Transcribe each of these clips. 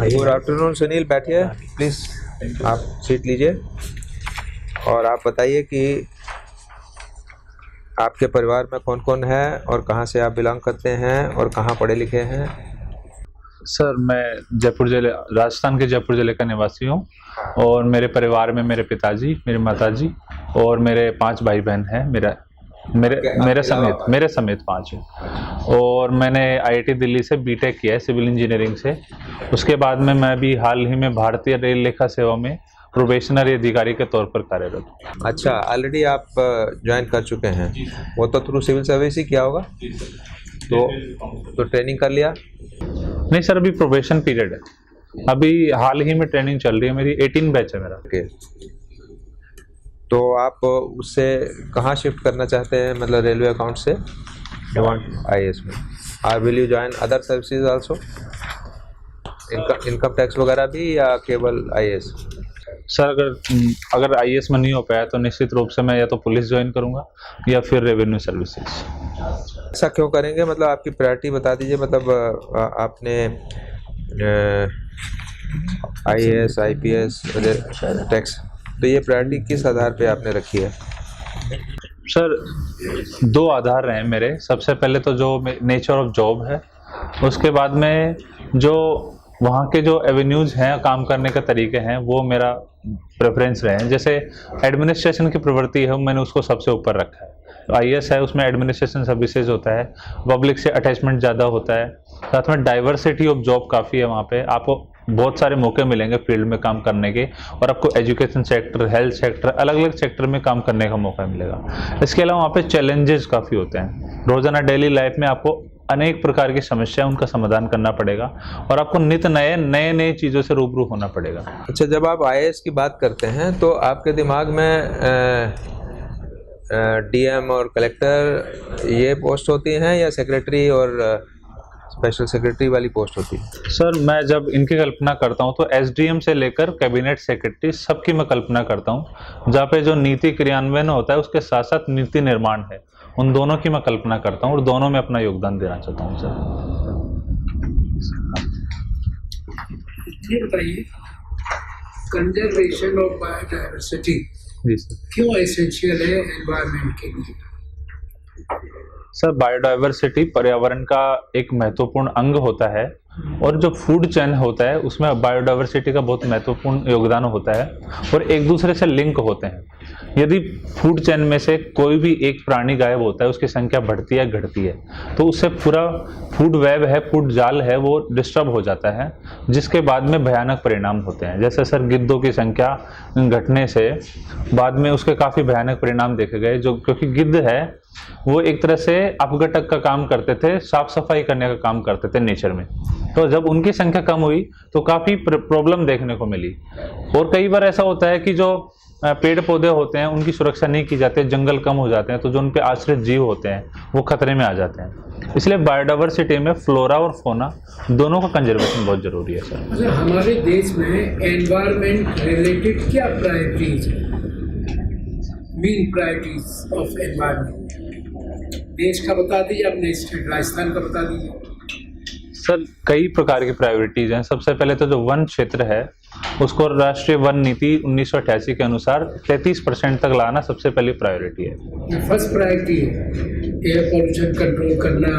Good afternoon Sunil, बैठिए please, आप seat लीजिए और आप बताइए कि आपके परिवार में कौन कौन है और कहाँ से आप बिलोंग करते हैं और कहाँ पढ़े लिखे हैं। सर, मैं जयपुर जिले, राजस्थान के जयपुर जिले का निवासी हूँ और मेरे परिवार में मेरे पिताजी, मेरी माताजी और मेरे 5 भाई बहन हैं। मेरे समेत 5 हैं। और मैंने आईआईटी दिल्ली से बीटेक किया है सिविल इंजीनियरिंग से। उसके बाद में मैं भी हाल ही में भारतीय रेल लेखा सेवा में प्रोबेशनरी अधिकारी के तौर पर कार्यरत हूँ। अच्छा, ऑलरेडी आप ज्वाइन कर चुके हैं, वो तो थ्रू सिविल सर्विस ही किया होगा, तो ट्रेनिंग कर लिया? नहीं सर, अभी प्रोबेशन पीरियड है, अभी हाल ही में ट्रेनिंग चल रही है मेरी। 18 बैच है मेरा। ओके, तो आप उससे कहाँ शिफ्ट करना चाहते हैं, मतलब रेलवे अकाउंट से आईएएस में? Are will you join other services also, income tax वगैरह भी, या केवल आईएएस? सर, अगर आईएएस में नहीं हो पाया तो निश्चित रूप से मैं या तो पुलिस ज्वाइन करूंगा या फिर रेवेन्यू सर्विसेज। ऐसा क्यों करेंगे, मतलब आपकी प्रायोरिटी बता दीजिए। मतलब आपने आईएएस, आईपीएस, टैक्स, तो ये प्रायोरिटी किस आधार पे आपने रखी है? सर, 2 आधार हैं मेरे। सबसे पहले तो जो नेचर ऑफ जॉब है, उसके बाद में जो वहाँ के जो एवेन्यूज़ हैं, काम करने के तरीके हैं, वो मेरा प्रेफरेंस रहे हैं। जैसे एडमिनिस्ट्रेशन की प्रवृत्ति है, मैंने उसको सबसे ऊपर रखा है। आईएएस है, उसमें एडमिनिस्ट्रेशन सर्विसेज होता है, पब्लिक से अटैचमेंट ज़्यादा होता है, साथ में डाइवर्सिटी ऑफ जॉब काफ़ी है। वहाँ पे आपको बहुत सारे मौके मिलेंगे फील्ड में काम करने के, और आपको एजुकेशन सेक्टर, हेल्थ सेक्टर, अलग अलग सेक्टर में काम करने का मौका मिलेगा। इसके अलावा वहाँ पे चैलेंजेस काफ़ी होते हैं। रोज़ाना डेली लाइफ में आपको अनेक प्रकार की समस्या, उनका समाधान करना पड़ेगा और आपको नित नए चीज़ों से रूबरू होना पड़ेगा। अच्छा, जब आप आईएएस की बात करते हैं तो आपके दिमाग में डीएम और कलेक्टर ये पोस्ट होती हैं, या सेक्रेटरी और स्पेशल सेक्रेटरी वाली पोस्ट होती है? सर, मैं जब इनकी कल्पना करता हूं तो एसडीएम से लेकर कैबिनेट सेक्रेटरी सबकी मैं कल्पना करता हूं, जहाँ पे जो नीति क्रियान्वयन होता है उसके साथ साथ नीति निर्माण है, उन दोनों की मैं कल्पना करता हूं और दोनों में अपना योगदान देना चाहता हूं। सर, ये बताइए, कंजर्वेशन ऑफ बायोडायवर्सिटी जी सर, क्यों एसेंशियल है एनवायरनमेंट के लिए? सर, बायोडायवर्सिटी पर्यावरण का एक महत्वपूर्ण अंग होता है और जो फूड चेन होता है उसमें बायोडायवर्सिटी का बहुत महत्वपूर्ण योगदान होता है और एक दूसरे से लिंक होते हैं। यदि फूड चेन में से कोई भी एक प्राणी गायब होता है, उसकी संख्या बढ़ती है, घटती है, तो उससे पूरा फूड वेब है, फूड जाल है, वो डिस्टर्ब हो जाता है, जिसके बाद में भयानक परिणाम होते हैं। जैसे सर, गिद्धों की संख्या घटने से बाद में उसके काफ़ी भयानक परिणाम देखे गए, जो क्योंकि गिद्ध है वो एक तरह से अपघटक का काम करते थे, साफ सफाई करने का काम करते थे नेचर में। तो जब उनकी संख्या कम हुई तो काफ़ी प्रॉब्लम देखने को मिली। और कई बार ऐसा होता है कि जो पेड़ पौधे होते हैं उनकी सुरक्षा नहीं की जाती, जंगल कम हो जाते हैं, तो जो उन पे आश्रित जीव होते हैं वो खतरे में आ जाते हैं। इसलिए बायोडायवर्सिटी में फ्लोरा और फोना दोनों का कंजर्वेशन बहुत जरूरी है सर। अच्छा, हमारे देश में एनवायरनमेंट रिलेटेड क्या प्रायोरिटीज है, मेन प्रायोरिटीज ऑफ एनवायरनमेंट? देश का बता दीजिए, अपने स्टेट राजस्थान का बता दीजिए। सर, कई प्रकार की प्रायोरिटीज हैं। सबसे पहले तो जो वन क्षेत्र है उसको राष्ट्रीय वन नीति 1988 के अनुसार 33% तक लाना सबसे पहली प्रायोरिटी है। फर्स्ट प्रायोरिटी है एयर पोल्यूशन कंट्रोल करना,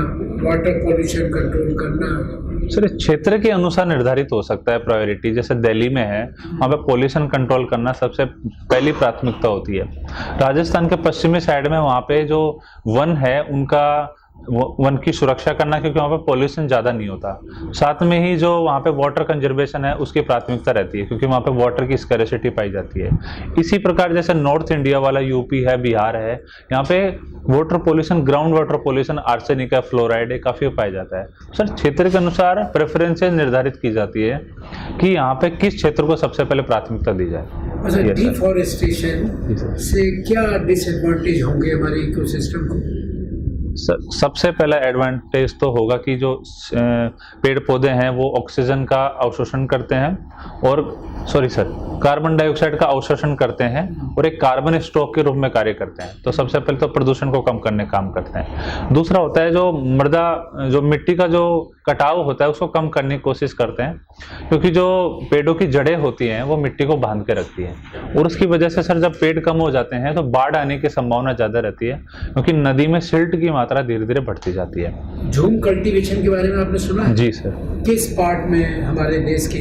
वाटर पोल्यूशन कंट्रोल करना। सर, इस क्षेत्र के अनुसार निर्धारित हो सकता है प्रायोरिटी। जैसे दिल्ली में है, वहाँ पे पोल्यूशन कंट्रोल करना सबसे पहली प्राथमिकता होती है। राजस्थान के पश्चिमी साइड में वहाँ पे जो वन है उनका वन की सुरक्षा करना, क्योंकि वहाँ पे पॉल्यूशन ज़्यादा नहीं होता। साथ में ही जो वहाँ पे वाटर कंजर्वेशन है उसकी प्राथमिकता रहती है, क्योंकि वहाँ पे वाटर की स्कैरसिटी पाई जाती है। इसी प्रकार जैसे नॉर्थ इंडिया वाला यूपी है, बिहार है, यहाँ पे water pollution, ground water pollution, arsenic है, फ्लोराइड है, काफ़ी पाया जाता है। सर, क्षेत्र के अनुसार प्रेफरेंसेज निर्धारित की जाती है कि यहाँ पे किस क्षेत्र को सबसे पहले प्राथमिकता दी जाए। अच्छा, डिफॉरेस्टेशन से क्या डिसएडवांटेज होंगे हमारे इकोसिस्टम को? सबसे पहला एडवांटेज तो होगा कि जो पेड़ पौधे हैं वो ऑक्सीजन का अवशोषण करते हैं और कार्बन डाइऑक्साइड का अवशोषण करते हैं और एक कार्बन स्टॉक के रूप में कार्य करते हैं। तो सबसे पहले तो प्रदूषण को कम करने काम करते हैं। दूसरा होता है जो मिट्टी का जो कटाव होता है उसको कम करने की कोशिश करते हैं, क्योंकि जो पेड़ों की जड़ें होती हैं वो मिट्टी को बांध के रखती हैं और उसकी वजह से सर जब पेड़ कम हो जाते हैं तो बाढ़ आने की संभावना ज्यादा रहती है, क्योंकि नदी में सिल्ट की मात्रा धीरे धीरे बढ़ती जाती है। झूम कल्टीवेशन के बारे में आपने सुना है? जी सर। किस पार्ट में हमारे देश के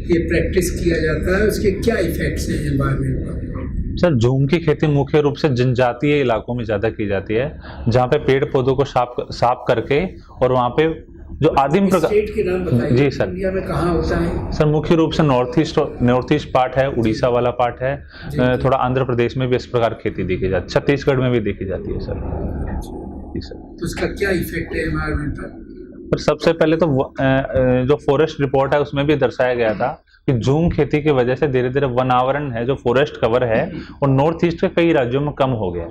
ये प्रैक्टिस किया जाता है, उसके क्या इफेक्ट्स हैं एनवायरनमेंट पर? सर झूम की खेती मुख्य रूप से जनजातीय इलाकों में ज्यादा की जाती है, जहाँ पे पेड़ पौधों को साफ करके और वहाँ पे जो आदिम स्टेट के नाम बताइए। जी सर। इंडिया में कहाँ होता है? सर मुख्य रूप से नॉर्थ ईस्ट पार्ट है, उड़ीसा वाला पार्ट है, थोड़ा आंध्र प्रदेश में भी इस प्रकार खेती देखी जाती है, छत्तीसगढ़ में भी देखी जाती है सर। जी सर। तो उसका क्या इफेक्ट है एनवायरनमेंट पर? पर सबसे पहले तो जो फॉरेस्ट रिपोर्ट है उसमें भी दर्शाया गया था कि झूम खेती की वजह से धीरे धीरे वन आवरण है जो फॉरेस्ट कवर है वो नॉर्थ ईस्ट के कई राज्यों में कम हो गया।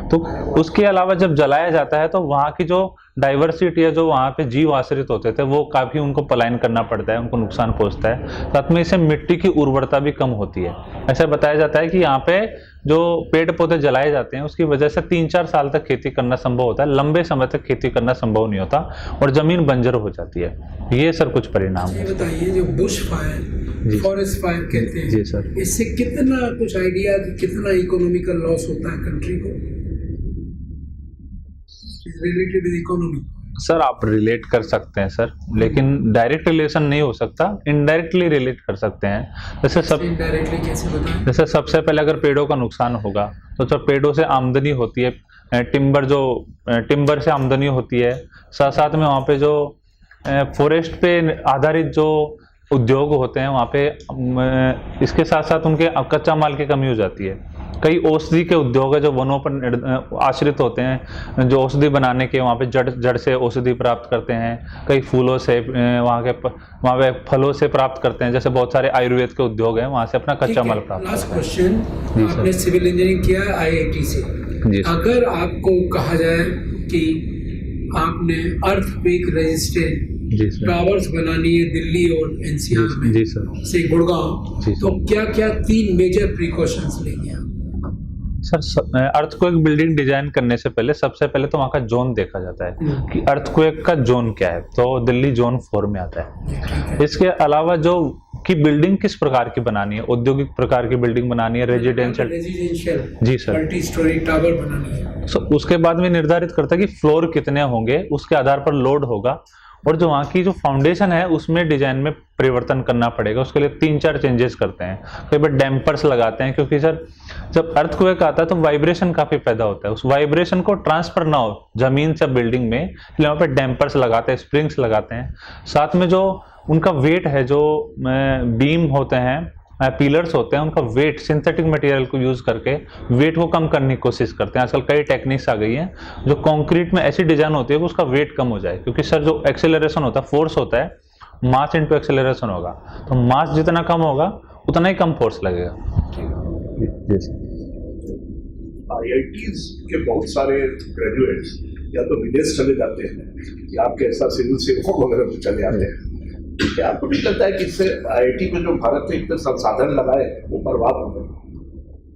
तो उसके अलावा जब जलाया जाता है तो वहाँ की जो डाइवर्सिटी है, जो वहाँ पे जीव आश्रित होते थे, वो काफी उनको पलायन करना पड़ता है, उनको नुकसान पहुंचता है। साथ में इससे मिट्टी की उर्वरता भी कम होती है। ऐसा बताया जाता है कि यहाँ पे जो पेड़ पौधे जलाए जाते हैं उसकी वजह से 3-4 साल तक खेती करना संभव होता है, लंबे समय तक खेती करना संभव नहीं होता और जमीन बंजर हो जाती है। ये सर कुछ परिणाम है। बताइए जो बुश फायर, फॉरेस्ट फायर कहते हैं, जी सर, इससे कितना कुछ आइडिया, कितना इकोनॉमिकल लॉस होता है कंट्री को रिलेटेड विद इकोनॉमी? सर आप रिलेट कर सकते हैं सर, लेकिन डायरेक्ट रिलेशन नहीं हो सकता, इनडायरेक्टली रिलेट कर सकते हैं। इनडायरेक्टली कैसे बताएं? जैसे सबसे पहले अगर पेड़ों का नुकसान होगा तो जब पेड़ों से आमदनी होती है, टिम्बर से आमदनी होती है, साथ साथ में वहाँ पे जो फॉरेस्ट पे आधारित जो उद्योग होते हैं वहाँ पे इसके साथ साथ उनके कच्चा माल की कमी हो जाती है। कई औषधि के उद्योग है जो वनों पर आश्रित होते हैं, जो औषधि बनाने के वहाँ पे जड़ से औषधि प्राप्त करते हैं, कई फूलों से वहाँ पे फलों से प्राप्त करते हैं, जैसे बहुत सारे आयुर्वेद के उद्योग हैं, वहाँ से अपना कच्चा माल प्राप्त। लास्ट क्वेश्चन, आपने सिविल इंजीनियरिंग किया IIT से, अगर आपको कहा जाए कि आपने अर्थक्वेक रेजिस्टेंट टावर्स बनानी है दिल्ली और NCR में से गुड़गांव, तो क्या क्या 3 मेजर प्रिकॉशंस लेंगे आप? सर अर्थक्वेक बिल्डिंग डिजाइन करने से पहले सबसे पहले तो वहाँ का जोन देखा जाता है कि अर्थक्वेक का जोन क्या है, तो दिल्ली जोन 4 में आता है। इसके अलावा जो कि बिल्डिंग किस प्रकार की बनानी है, औद्योगिक प्रकार की बिल्डिंग बनानी है, रेजिडेंशियल, जी सर, मल्टी स्टोरी टावर बनानी है, तो उसके बाद में निर्धारित करता है कि फ्लोर कितने होंगे, उसके आधार पर लोड होगा और जो वहाँ की जो फाउंडेशन है उसमें डिजाइन में परिवर्तन करना पड़ेगा। उसके लिए 3-4 चेंजेस करते हैं, कई बार डैम्पर्स लगाते हैं, क्योंकि सर जब अर्थक्वेक आता है तो वाइब्रेशन काफी पैदा होता है, उस वाइब्रेशन को ट्रांसफर ना हो जमीन से बिल्डिंग में, इसलिए वहाँ पे डैम्पर्स लगाते हैं, स्प्रिंग्स लगाते हैं। साथ में जो उनका वेट है, जो बीम होते हैं, पिलर्स होते हैं, उनका वेट सिंथेटिक मटेरियल को यूज करके वेट को कम करने की कोशिश करते हैं। आजकल कई टेक्निक्स आ गई हैं जो कंक्रीट में ऐसी डिजाइन होती है कि उसका वेट कम हो जाए, क्योंकि सर जो एक्सेलरेशन होता है, फोर्स होता है, मास इनटू एक्सेलरेशन होगा, तो मास जितना कम होगा उतना ही कम फोर्स लगेगा। IITs के बहुत सारे ग्रेजुएट्स या तो विदेश चले जाते हैं या आपके ऐसा सिविल सेवा वगैरह में चले आते हैं। क्या आपको नहीं लगता है कि इससे IIT में जो भारत ने इतने संसाधन लगाए वो बर्बाद हो गए?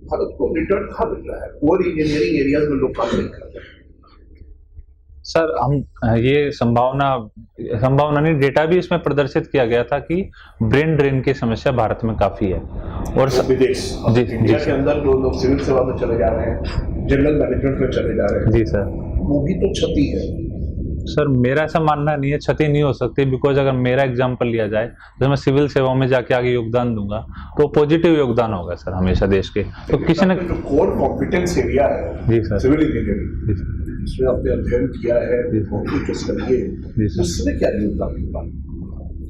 भारत को रिटर्न कहाँ मिल रहा है? और इंजीनियरिंग एरियाज में लोग काम नहीं कर रहे। सर हम ये संभावना नहीं, डेटा भी इसमें प्रदर्शित किया गया था कि ब्रेन ड्रेन की समस्या भारत में काफी है। और विदेश, इंडिया के अंदर जो लोग सिविल सेवा में चले जा रहे हैं, जनरल मैनेजमेंट में चले जा रहे हैं, जी सर, वो भी तो क्षति है। सर मेरा ऐसा मानना नहीं है क्षति नहीं हो सकती, बिकॉज अगर मेरा एग्जांपल लिया जाए तो मैं सिविल सेवा में जाके आगे योगदान दूंगा तो पॉजिटिव योगदान होगा सर हमेशा देश के। तो किसी ने जो कोर कॉम्पिटेंस एरिया है, जी सर, सिविल इंजीनियरिंग, इसमें आपने अध्ययन किया है, उसमें क्या योगदान?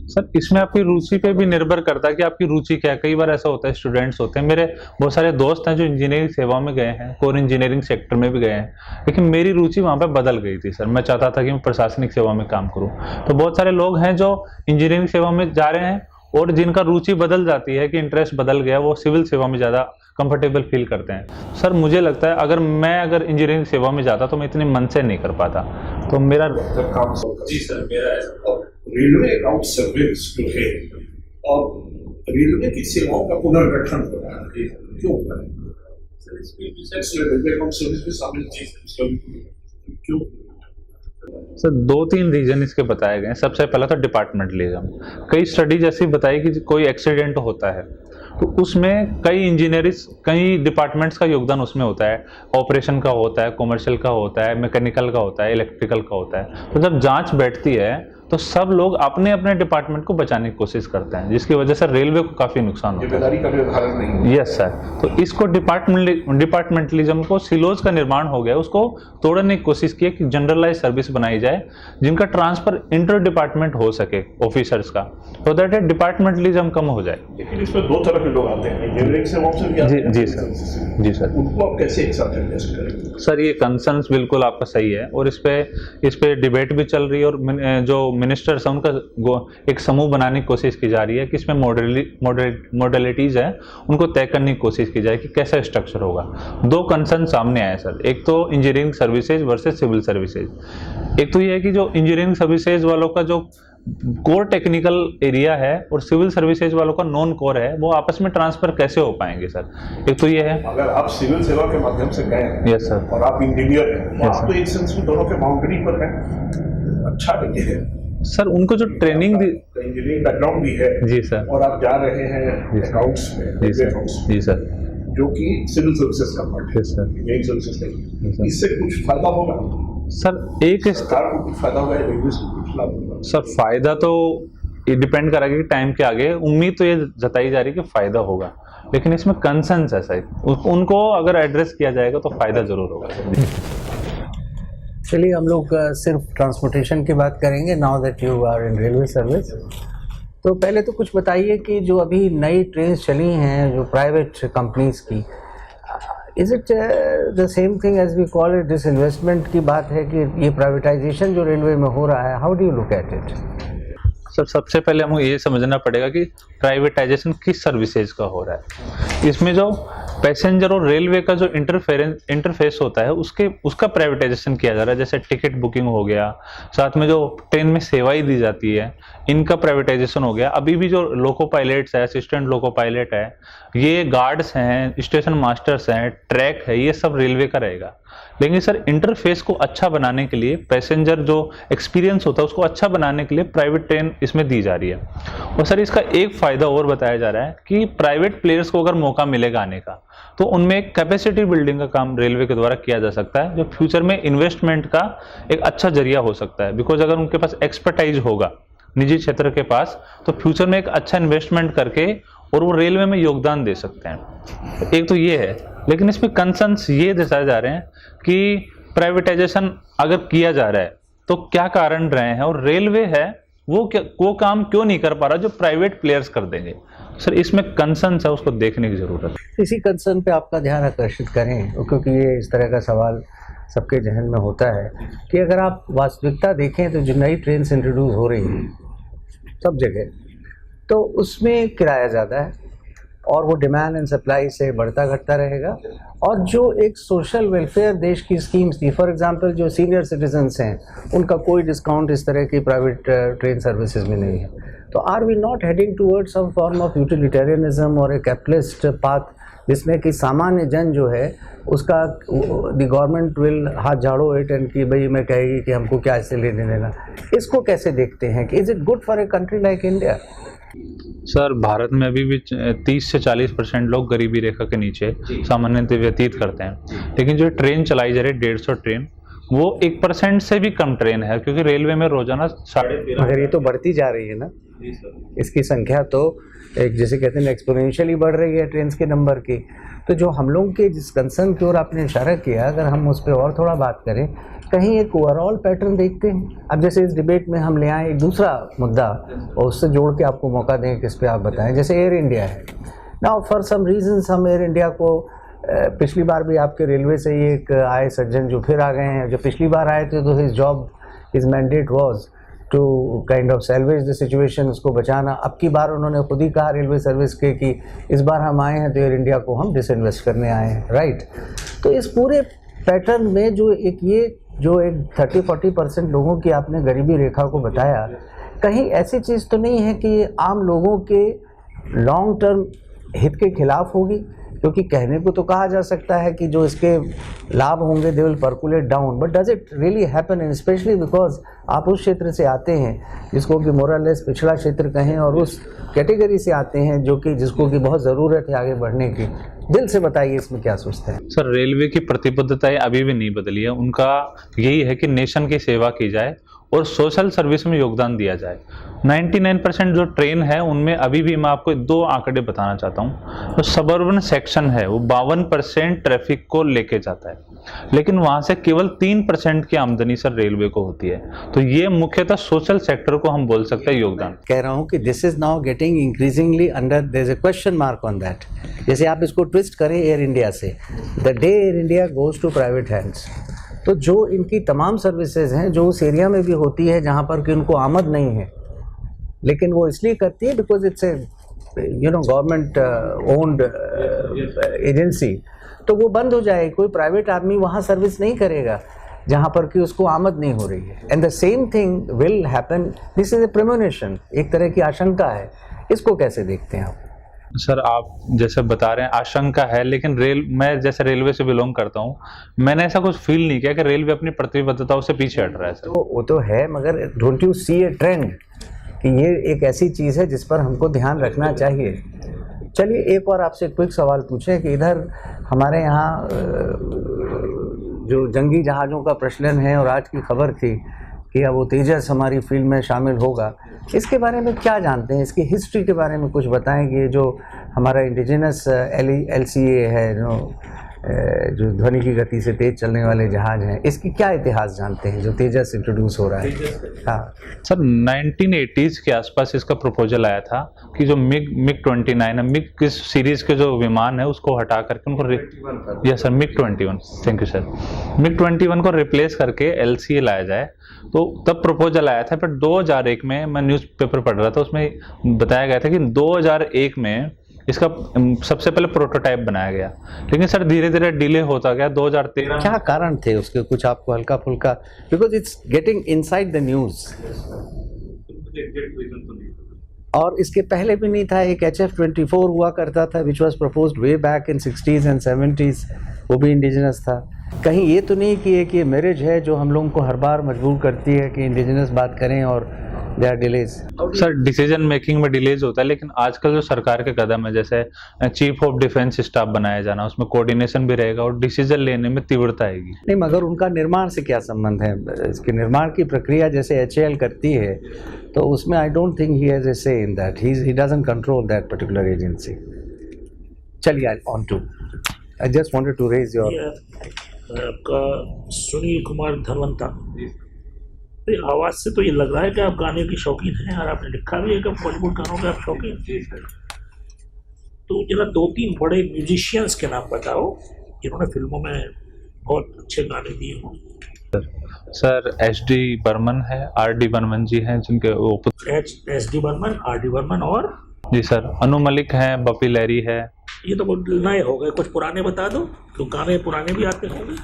सर इसमें आपकी रुचि पे भी निर्भर करता है कि आपकी रुचि क्या है। कई बार ऐसा होता है, स्टूडेंट्स होते हैं, मेरे बहुत सारे दोस्त हैं जो इंजीनियरिंग सेवा में गए हैं, कोर इंजीनियरिंग सेक्टर में भी गए हैं, लेकिन मेरी रुचि वहाँ पे बदल गई थी सर। मैं चाहता था कि मैं प्रशासनिक सेवा में काम करूँ। तो बहुत सारे लोग हैं जो इंजीनियरिंग सेवा में जा रहे हैं और जिनका रुचि बदल जाती है कि इंटरेस्ट बदल गया, वो सिविल सेवा में ज़्यादा कंफर्टेबल फील करते हैं। सर मुझे लगता है अगर इंजीनियरिंग सेवा में जाता तो मैं इतने मन से नहीं कर पाता। तो मेरा काम जी सर मेरा रेलवे अकाउंट सर्विस जो है और रेलवे की सेवाओं का पुनर्गठन हो रहा है, क्यों हो रहा है सर? रेलवे अकाउंट सर्विस में शामिल क्यों? सर 2-3 रीजन इसके बताए गए हैं। सबसे पहला तो डिपार्टमेंटलिज्म। कई स्टडीज ऐसी बताई कि कोई एक्सीडेंट होता है तो उसमें कई डिपार्टमेंट्स का योगदान उसमें होता है। ऑपरेशन का होता है, कॉमर्शियल का होता है, मैकेनिकल का होता है, इलेक्ट्रिकल का होता है। तो जब जांच बैठती है तो सब लोग अपने अपने डिपार्टमेंट को बचाने की कोशिश करते हैं, जिसकी वजह से रेलवे को काफी नुकसान होता है। जिम्मेदारी का निर्धारण नहीं। Yes sir. तो इसको डिपार्टमेंटलिज्म को सिलोज का निर्माण हो गया, उसको तोड़ने की कोशिश की कि जनरलाइज सर्विस बनाई जाए जिनका ट्रांसफर इंटर डिपार्टमेंट हो सके ऑफिसर्स का, तो दैट डिपार्टमेंटलिज्म कम हो जाए। लेकिन इसमें 2 तरह के लोग आते हैं, इंजीनियरिंग सेवाओं से भी आते हैं। जी सर। जी सर। उनको आप कैसे एक साथ एडजस्ट करें? सर ये कंसर्न्स बिल्कुल आपका सही है और इस पे डिबेट भी चल रही है और जो मिनिस्टर्स हैं उनका एक समूह बनाने की कोशिश की जा रही है कि इसमें मॉडलिटीज है उनको तय करने की कोशिश की जाए कि कैसा स्ट्रक्चर होगा। 2 कंसर्न सामने आए सर, एक तो engineering services versus civil services. एक तो ये है कि जो इंजीनियरिंग सर्विसेज वालों का जो कोर टेक्निकल एरिया है और सिविल सर्विसेज वालों का नॉन कोर है, वो आपस में ट्रांसफर कैसे हो पाएंगे सर? एक तो ये है, अगर आप सिविल सेवा के माध्यम से गए हैं यस सर, और आप इंजीनियर हैं तो आप तो एक सेंस में दोनों के बाउंड्री पर हैं। अच्छा नहीं है सर उनको जो ट्रेनिंग इंजीनियरिंग बैकग्राउंड भी है जी सर, और आप जा रहे हैं अकाउंट्स में, जी सर, जी सर, जो कि सिविल सर्विसेज का पार्ट है, यस सर, इंजीनियरिंग सर्विसेज नहीं। इससे कुछ फायदा होगा सर? एक सरकार को कुछ फायदा होगा, रेलवे को कुछ लाभ होगा? सर फायदा तो ये डिपेंड करेगा कि टाइम के आगे। उम्मीद तो ये जताई जा रही है कि फायदा होगा, लेकिन इसमें कंसर्न्स है सर, उनको अगर एड्रेस किया जाएगा तो फायदा जरूर होगा। चलिए हम लोग सिर्फ ट्रांसपोर्टेशन की बात करेंगे, now that you are in railway service. तो पहले तो कुछ बताइए कि जो अभी नई ट्रेन चली हैं जो प्राइवेट कंपनीज की, is it the same thing as we call it disinvestment की बात है कि ये प्राइवेटाइजेशन जो रेलवे में हो रहा है, how do you look at it? Sir सबसे पहले हमको ये समझना पड़ेगा कि प्राइवेटाइजेशन किस सर्विसेज का हो रहा है। इसमें जो पैसेंजर और रेलवे का जो इंटरफेस होता है उसका प्राइवेटाइजेशन किया जा रहा है। जैसे टिकट बुकिंग हो गया, साथ में जो ट्रेन में सेवाएं दी जाती है इनका प्राइवेटाइजेशन हो गया। अभी भी जो लोको पायलट्स है, असिस्टेंट लोको पायलट है, ये गार्ड्स हैं, स्टेशन मास्टर्स हैं, ट्रैक है, ये सब रेलवे का रहेगा। लेकिन सर इंटरफेस को अच्छा बनाने के लिए, पैसेंजर जो एक्सपीरियंस होता है उसको अच्छा बनाने के लिए प्राइवेट ट्रेन इसमें दी जा रही है। और सर इसका एक फायदा और बताया जा रहा है कि प्राइवेट प्लेयर्स को अगर मौका मिलेगा आने का तो उनमें एक कैपेसिटी बिल्डिंग का काम रेलवे के द्वारा किया जा सकता है, जो फ्यूचर में इन्वेस्टमेंट का एक अच्छा जरिया हो सकता है। बिकॉज अगर उनके पास एक्सपर्टाइज होगा निजी क्षेत्र के पास, तो फ्यूचर में एक अच्छा इन्वेस्टमेंट करके और वो रेलवे में योगदान दे सकते हैं। एक तो ये है, लेकिन इसमें कंसर्न्स ये दर्शाए जा रहे हैं कि प्राइवेटाइजेशन अगर किया जा रहा है तो क्या कारण रहे हैं, और रेलवे है वो काम क्यों नहीं कर पा रहा जो प्राइवेट प्लेयर्स कर देंगे। सर इसमें कंसर्न्स है, उसको देखने की जरूरत है। इसी कंसर्न पे आपका ध्यान आकर्षित करें, क्योंकि ये इस तरह का सवाल सबके जहन में होता है कि अगर आप वास्तविकता देखें तो जो नई ट्रेन इंट्रोड्यूस हो रही हैं सब जगह, तो उसमें किराया ज़्यादा है और वो डिमांड एंड सप्लाई से बढ़ता घटता रहेगा। और जो एक सोशल वेलफेयर देश की स्कीम्स थी, फॉर एग्जांपल जो सीनियर सिटीजन्स हैं उनका कोई डिस्काउंट इस तरह की प्राइवेट ट्रेन सर्विसेज में नहीं है। तो are we not heading towards some form of utilitarianism और ए कैपिटलिस्ट पाथ, जिसमें कि सामान्य जन जो है उसका द गवर्नमेंट विल हाथ झाड़ो इट एंड कि भाई मैं कहेगी कि हमको क्या इससे लेने देना। इसको कैसे देखते हैं कि is it good for a country like India? Sir Bharat में अभी भी 30 से 40% लोग गरीबी रेखा के नीचे सामान्य व्यतीत करते हैं। लेकिन जो ट्रेन चलाई जा रही है 150 ट्रेन, वो 1% से भी कम ट्रेन है, क्योंकि रेलवे में रोजाना 13.5। मगर ये तो बढ़ती जा रही है ना, इसकी संख्या तो एक जैसे कहते हैं एक्सपोनेंशियली बढ़ रही है ट्रेन के नंबर की। तो जो हम लोगों के जिस कंसर्न की ओर आपने इशारा किया, अगर हम उस पर और थोड़ा बात करें, कहीं एक ओवरऑल पैटर्न देखते हैं। अब जैसे इस डिबेट में हम ले आए एक दूसरा मुद्दा और उससे जोड़ के आपको मौका दें कि इस पर आप बताएं। जैसे एयर इंडिया है ना, फॉर सम रीजंस हम एयर इंडिया को पिछली बार भी आपके रेलवे से ही एक आए सज्जन जो फिर आ गए हैं, जो पिछली बार आए थे तो his job his mandate was to kind of salvage the situation, उसको बचाना। अब की बार उन्होंने खुद ही कहा रेलवे सर्विस के कि इस बार हम आए हैं तो एयर इंडिया को हम डिसइन्वेस्ट करने आए हैं, राइट। तो इस पूरे पैटर्न में जो एक 30-40% लोगों की आपने गरीबी रेखा को बताया, कहीं ऐसी चीज़ तो नहीं है कि ये आम लोगों के लॉन्ग टर्म हित के खिलाफ होगी? क्योंकि कहने को तो कहा जा सकता है कि जो इसके लाभ होंगे they will percolate down, but does it really happen? And specially because आप उस क्षेत्र से आते हैं जिसको कि मोरलेस पिछड़ा क्षेत्र कहें, और उस कैटेगरी से आते हैं जो कि जिसको कि बहुत ज़रूरत है आगे बढ़ने की। दिल से बताइए इसमें क्या सोचते हैं? सर, रेलवे की प्रतिबद्धताएं अभी भी नहीं बदली है। उनका यही है कि नेशन की सेवा की जाए और सोशल सर्विस में योगदान दिया जाए। 99% जो ट्रेन है उनमें अभी भी मैं आपको 2 आंकड़े बताना चाहता हूँ। तो सबअर्बन सेक्शन है वो 52% ट्रैफिक को लेके जाता है, लेकिन वहां से केवल 3% की आमदनी सर रेलवे को होती है। तो ये मुख्यतः सोशल सेक्टर को हम बोल सकते हैं योगदान। कह रहा हूँ कि this is now getting increasingly under, there is a question mark on that. जैसे आप इसको ट्विस्ट करें एयर इंडिया से, the day Air India goes to private hands, तो जो इनकी तमाम सर्विसेज हैं जो उस एरिया में भी होती है जहाँ पर कि उनको आमद नहीं है, लेकिन वो इसलिए करती है because it's a government owned agency, तो वो बंद हो जाए। कोई प्राइवेट आदमी वहाँ सर्विस नहीं करेगा जहाँ पर कि उसको आमद नहीं हो रही है। And the same thing will happen, this is a premonition, एक तरह की आशंका है। इसको कैसे देखते हैं आप? सर, आप जैसे बता रहे हैं आशंका है, लेकिन मैं जैसे रेलवे से बिलोंग करता हूँ, मैंने ऐसा कुछ फील नहीं किया कि रेलवे अपनी प्रतिबद्धताओं से पीछे हट रहा है। सर, वो तो है, मगर don't you see a trend कि ये एक ऐसी चीज़ है जिस पर हमको ध्यान रखना चाहिए? चलिए एक और आपसे क्विक सवाल पूछें कि इधर हमारे यहाँ जो जंगी जहाज़ों का प्रचलन है और आज की खबर थी कि अब वो तेजस हमारी फील्ड में शामिल होगा, इसके बारे में क्या जानते हैं? इसकी हिस्ट्री के बारे में कुछ बताएं कि जो हमारा इंडिजिनस LCA है जो ध्वनि की गति से तेज चलने वाले जहाज हैं, इसकी क्या इतिहास जानते हैं जो तेजस इंट्रोड्यूस हो रहा है? हाँ सर, 1980s के आसपास इसका प्रपोजल आया था कि जो मिग 29 है, मिग किस सीरीज के जो विमान है उसको हटा करके उनको yes sir, MiG 21, thank you sir, MiG 21 को रिप्लेस करके LCA लाया जाए। तो तब प्रपोजल आया था, पर 2001 में मैं न्यूज़पेपर पढ़ रहा था, उसमें बताया गया था कि 2001 में इसका सबसे पहले प्रोटोटाइप बनाया गया, लेकिन सर धीरे धीरे डिले होता गया। 2013 क्या कारण थे उसके, कुछ आपको हल्का फुल्का, because it's getting inside the news. और इसके पहले भी नहीं था, एक HF-24 हुआ करता था which was proposed way back in 60s and 70s, वो भी इंडिजिनस था। कहीं ये तो नहीं कि एक ये मैरिज है जो हम लोगों को हर बार मजबूर करती है कि इंडिजिनस बात करें और there delays? Sir, decision making में डिलेज होता है, लेकिन आजकल जो सरकार के कदम है, जैसे चीफ ऑफ डिफेंस स्टाफ बनाया जाना, उसमें कोऑर्डिनेशन भी रहेगा और डिसीजन लेने में तीव्रता आएगी। नहीं, मगर उनका निर्माण से क्या संबंध है? इसके निर्माण की प्रक्रिया जैसे HAL करती है, तो उसमें I don't think he has a say in that, he doesn't control that particular agency. चलिए on to, I just wanted to raise your. आपका सुनील कुमार धनवंता, आवाज़ से तो ये लग रहा है कि आप गाने की शौकीन हैं, और आपने लिखा भी है कि बॉलीवुड गानों के आप शौकीन। तो जरा 2-3 बड़े म्यूजिशियंस के नाम बताओ जिन्होंने फिल्मों में बहुत अच्छे गाने दिए हों। सर, SD बर्मन है, RD बर्मन जी हैं, जिनके SD बर्मन, RD बर्मन, और जी सर अनु मलिक हैं, बपी लहरी है। ये तो बहुत नए हो गए, कुछ पुराने बता दो, तो गाने पुराने भी आते होंगे।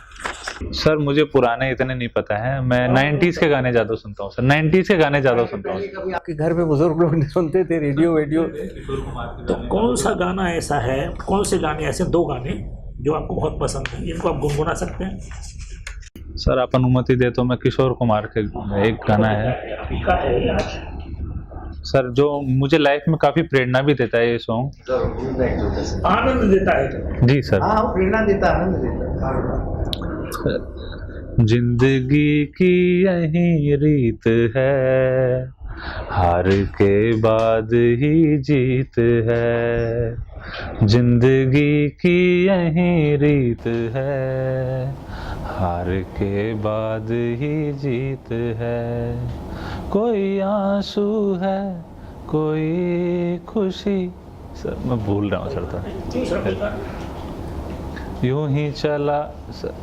सर, मुझे पुराने इतने नहीं पता है, मैं 90s के गाने ज्यादा सुनता हूँ सर, 90s के गाने ज्यादा सुनता हूँ। आपके घर में बुजुर्ग लोग सुनते थे रेडियो? तो कौन सा गाना ऐसा है, कौन से गाने ऐसे 2 गाने जो आपको बहुत पसंद हैं, जिनको आप गुनगुना सकते हैं? सर, आप अनुमति दे तो मैं किशोर कुमार के एक गाना है सर, जो मुझे लाइफ में काफी प्रेरणा भी देता है ये सॉन्ग। आनंद देता है जी सर। हाँ, प्रेरणा देता, आनंद देता। जिंदगी की यही रीत है, हार के बाद ही जीत है। जिंदगी की यही रीत है, हार के बाद ही जीत है। कोई आंसू है, कोई खुशी। सर मैं भूल रहा हूँ सर, तो यूं ही चला सर।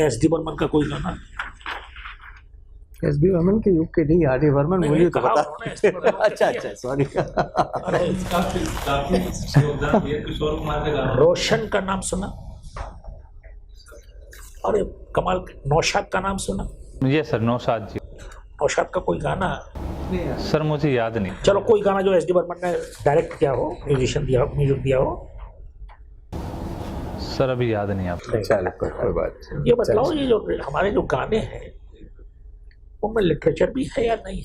SD बर्मन का कोई गाना? एसबी बर्मन के युग के नहीं, आर.डी. बर्मन नहीं, बोलिए तो कहा बता। उन्होंने, एस.डी. बर्मन ने अच्छा किया। अच्छा, सॉरी। अरे रोशन का नाम सुना? अरे कमाल, नौशाद का नाम सुना? ये सर नौशाद जी। नौशाद का कोई गाना, सर मुझे याद नहीं। चलो कोई गाना जो एस.डी. बर्मन ने डायरेक्ट किया हो, म्यूजिशियन दिया हो, म्यूजिक दिया हो, सर अभी याद नहीं आपको। चलो कोई बात नहीं। ये बताओ, ये जो हमारे जो गाने हैं उनमें लिटरेचर भी है या नहीं है?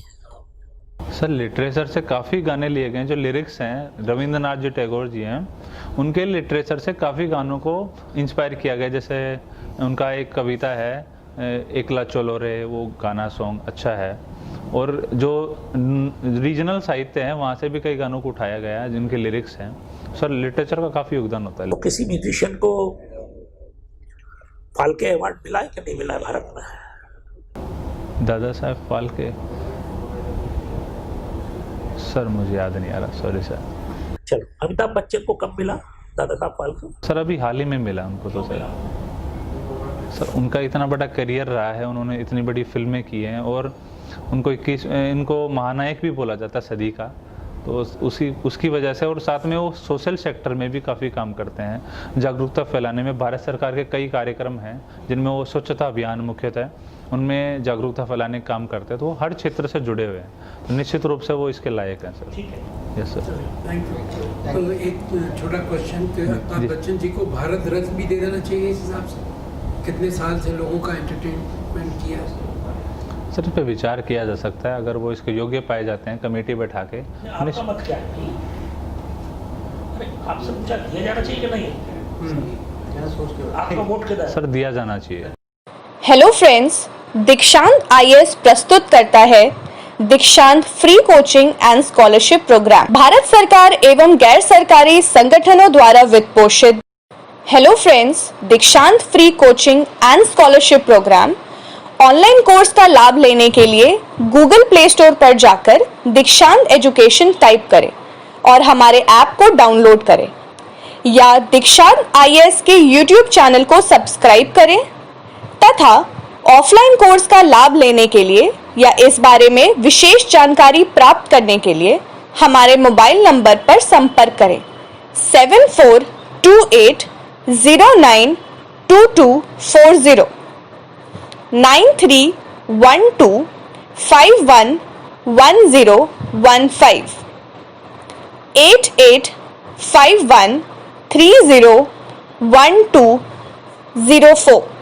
सर लिटरेचर से काफ़ी गाने लिए गए हैं। जो लिरिक्स हैं रविंद्रनाथ जी टैगोर जी हैं, उनके लिटरेचर से काफ़ी गानों को इंस्पायर किया गया। जैसे उनका एक कविता है एकला चलो रे, वो गाना सॉन्ग अच्छा है। और जो रीजनल साहित्य है वहाँ से भी कई गानों को उठाया गया है जिनके लिरिक्स हैं। सर लिटरेचर का काफ़ी योगदान होता है। तो किसी म्यूजिशियन को फाल्के अवार्ड मिला है कि नहीं मिला है भारत में? दादा साहब फाल्के, सर मुझे याद नहीं आ रहा, सॉरी सर। चलो, अमिताभ बच्चन को कब मिला दादा साहब फाल्के? सर अभी हाल ही में मिला उनको तो सर उनका इतना बड़ा करियर रहा है, उन्होंने इतनी बड़ी फिल्में की हैं और उनको इनको महानायक भी बोला जाता है सदी का। तो उसकी वजह से, और साथ में वो सोशल सेक्टर में भी काफ़ी काम करते हैं। जागरूकता फैलाने में भारत सरकार के कई कार्यक्रम हैं जिनमें वो स्वच्छता अभियान मुख्यतः उनमें जागरूकता फैलाने का काम करते हैं। तो वो हर क्षेत्र से जुड़े हुए हैं, तो निश्चित रूप से वो इसके लायक हैं सर। ठीक है, यस सर। Thank you. तो एक छोटा क्वेश्चन, अमिताभ बच्चन जी को भारत रत्न भी दे देना चाहिए इस हिसाब से? कितने साल से लोगों का एंटरटेनमेंट किया? सर इस पर विचार किया जा सकता है, अगर वो इसके योग्य पाए जाते हैं कमेटी बैठा के। आपका मत क्या है? अरे आपसे पूछा दिया जाना चाहिए कि नहीं? आपका वोट किधर है? सर दिया जाना चाहिए। हेलो फ्रेंड्स, दीक्षांत आईएएस प्रस्तुत करता है Dikshant free coaching and scholarship programme, Bharat सरकार एवं गैर सरकारी संगठनों द्वारा वित्त पोषित। Hello friends, Dikshant free coaching and scholarship programme online course का लाभ लेने के लिए गूगल प्ले स्टोर पर जाकर दीक्षांत एजुकेशन टाइप करें और हमारे ऐप को डाउनलोड करें, या दीक्षांत आईएएस के यूट्यूब चैनल को सब्सक्राइब करें तथा ऑफलाइन कोर्स का लाभ लेने के लिए या इस बारे में विशेष जानकारी प्राप्त करने के लिए हमारे मोबाइल नंबर पर संपर्क करें 7428092240 9312511015 8851301204।